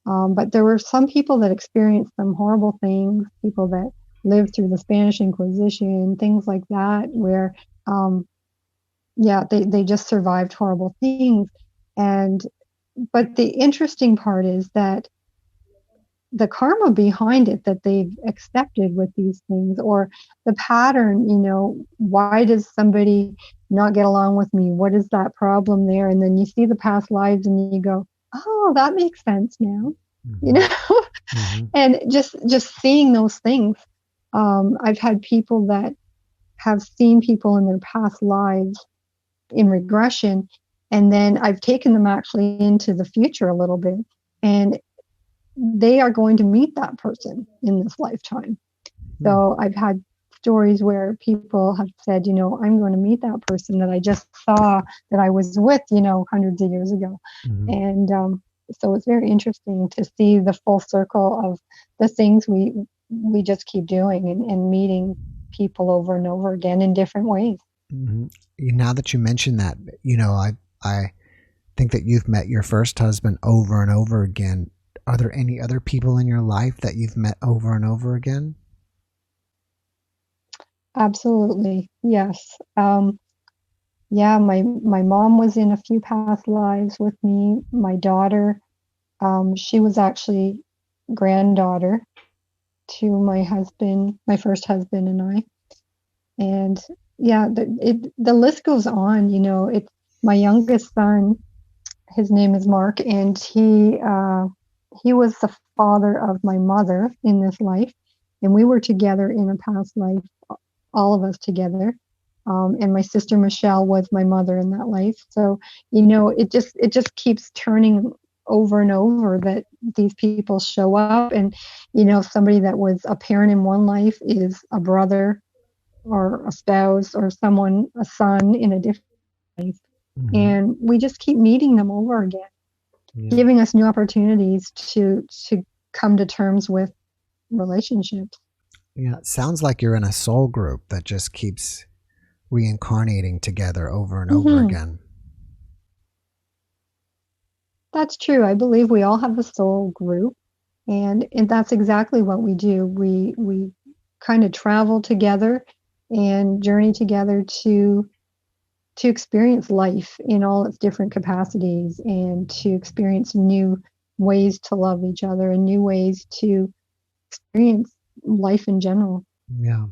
But there were some people that experienced some horrible things, people that lived through the Spanish Inquisition, things like that, where, they just survived horrible things. But the interesting part is that the karma behind it that they've accepted with these things, or the pattern, why does somebody not get along with me? What is that problem there? And then you see the past lives and you go, oh, that makes sense now. And just seeing those things. I've had people that have seen people in their past lives in regression, and then I've taken them actually into the future a little bit, and they are going to meet that person in this lifetime. So I've had stories where people have said, I'm going to meet that person that I just saw, that I was with, hundreds of years ago. And so it's very interesting to see the full circle of the things we just keep doing, and meeting people over and over again in different ways. Now that you mention that, I think that you've met your first husband over and over again. Are there any other people in your life that you've met over and over again? Absolutely. Yes. Yeah, my mom was in a few past lives with me. My daughter, she was actually granddaughter to my husband, my first husband, and I. And yeah, the list goes on. It's my youngest son. His name is Mark, and he was the father of my mother in this life, and we were together in a past life, all of us together. And my sister Michelle was my mother in that life. So, it just keeps turning over and over that these people show up, and, somebody that was a parent in one life is a brother or a spouse or someone, a son in a different life. And we just keep meeting them over again, giving us new opportunities to come to terms with relationships. Yeah, it sounds like you're in a soul group that just keeps reincarnating together over and over again. That's true. I believe we all have a soul group, and that's exactly what we do. We kind of travel together and journey together to experience life in all its different capacities, and to experience new ways to love each other and new ways to experience life in general. Yeah.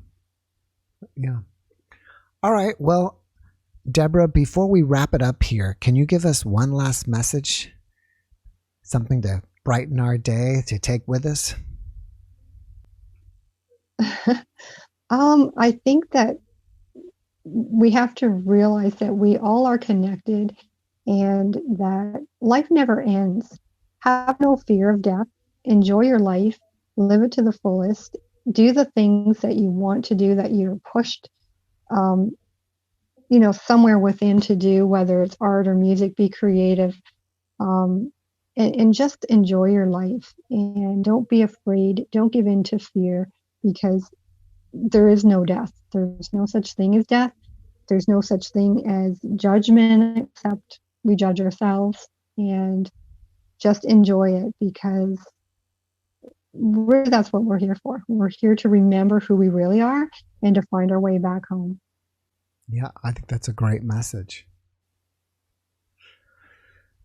All right. Well, Debora, before we wrap it up here, can you give us one last message? Something to brighten our day, to take with us? I think that we have to realize that we all are connected, and that life never ends. Have no fear of death. Enjoy your life. Live it to the fullest. Do the things that you want to do, that you're pushed somewhere within to do, whether it's art or music, be creative, and just enjoy your life, and don't be afraid. Don't give in to fear, because there is no death. There's no such thing as death. There's no such thing as judgment, except we judge ourselves. And just enjoy it, because really that's what we're here for. We're here to remember who we really are and to find our way back home. Yeah, I think that's a great message.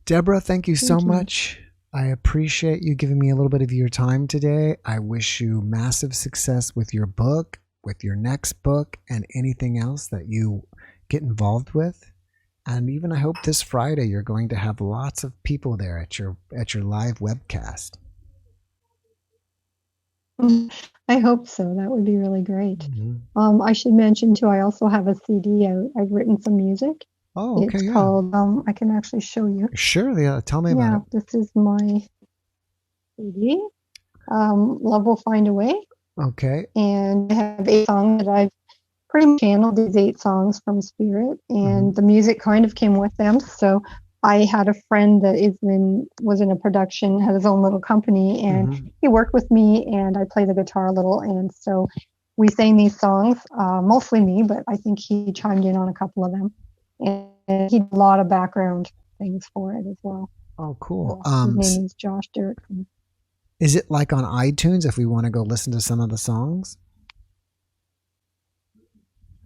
Debora, thank you so much. I appreciate you giving me a little bit of your time today. I wish you massive success with your book, with your next book, and anything else that you get involved with. And even I hope this Friday you're going to have lots of people there at your live webcast. I hope so. That would be really great. Mm-hmm. I should mention too, I also have a CD out. I've written some music. Oh, okay. It's called, I can actually show you. Sure. Yeah. Tell me about it. This is my CD. Love Will Find a Way. Okay. And I have 8 songs that I've pretty much channeled, these 8 songs from Spirit, and the music kind of came with them. So I had a friend that was in a production, had his own little company, and he worked with me, and I play the guitar a little. And so we sang these songs, mostly me, but I think he chimed in on a couple of them. And he did a lot of background things for it as well. Oh, cool. His name is Josh Derrickson. Is it like on iTunes if we want to go listen to some of the songs?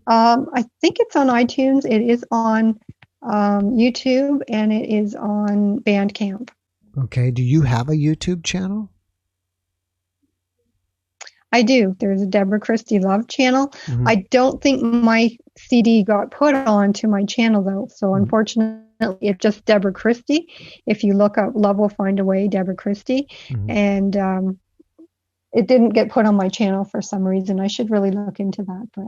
I think it's on iTunes. It is on YouTube, and it is on Bandcamp. Okay. Do you have a YouTube channel? I do. There's a Debora Christy Love channel. I don't think my CD got put onto my channel, though. So unfortunately, it's just Debora Christy. If you look up Love Will Find a Way, Debora Christy. And it didn't get put on my channel for some reason. I should really look into that. But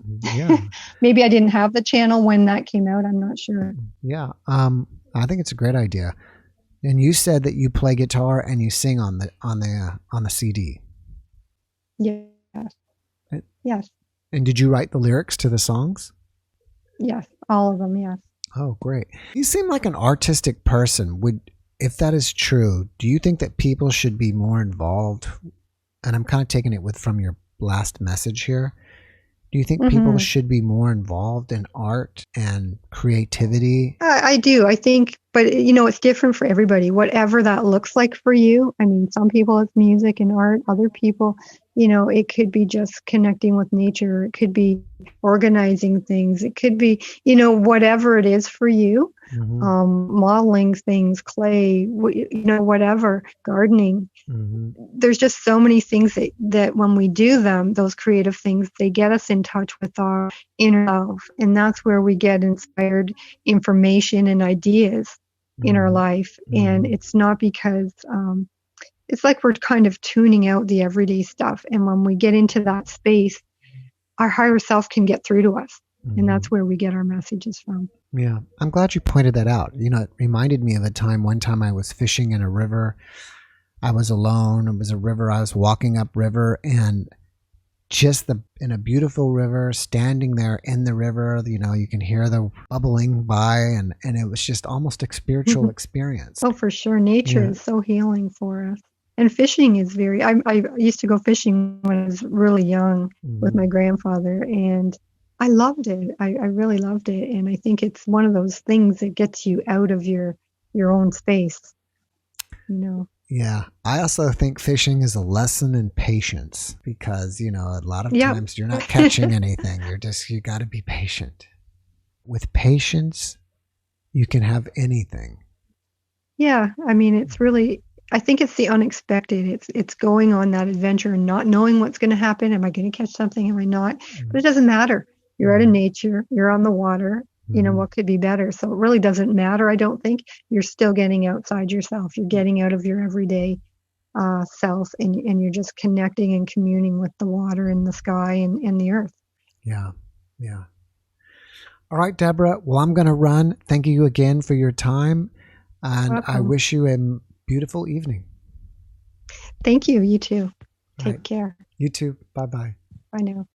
maybe I didn't have the channel when that came out. I'm not sure. Yeah. I think it's a great idea. And you said that you play guitar and you sing on the CD. Yes. Yes. And did you write the lyrics to the songs? Yes, all of them. Yes. Oh, great. You seem like an artistic person. If that is true, do you think that people should be more involved? And I'm kind of taking it from your last message here. Do you think people should be more involved in art and creativity? I do. I think, but it's different for everybody, whatever that looks like for you. I mean, some people it's music and art. Other people, it could be just connecting with nature. It could be organizing things. It could be, whatever it is for you. Modeling things, clay, whatever, gardening. There's just so many things that when we do them, those creative things, they get us in touch with our inner self. And that's where we get inspired information and ideas in our life. And it's not because, it's like we're kind of tuning out the everyday stuff. And when we get into that space, our higher self can get through to us. And that's where we get our messages from. Yeah. I'm glad you pointed that out. It reminded me of one time I was fishing in a river. I was alone. It was a river. I was walking up river, and just in a beautiful river, standing there in the river, you can hear the bubbling by, and it was just almost a spiritual experience. Oh, for sure. Nature is so healing for us. And fishing is I used to go fishing when I was really young with my grandfather, and I loved it. I really loved it. And I think it's one of those things that gets you out of your own space, Yeah. I also think fishing is a lesson in patience, because, a lot of times you're not catching anything. You got to be patient. With patience, you can have anything. Yeah. I mean, I think it's the unexpected. It's going on that adventure and not knowing what's going to happen. Am I going to catch something? Am I not? But it doesn't matter. You're out of nature. You're on the water. What could be better? So it really doesn't matter. I don't think. You're still getting outside yourself. You're getting out of your everyday self, and you're just connecting and communing with the water and the sky and the earth. Yeah. Yeah. All right, Debora. Well, I'm going to run. Thank you again for your time. And welcome. I wish you a beautiful evening. Thank you. You too. Take care. You too. Bye-bye. Bye now.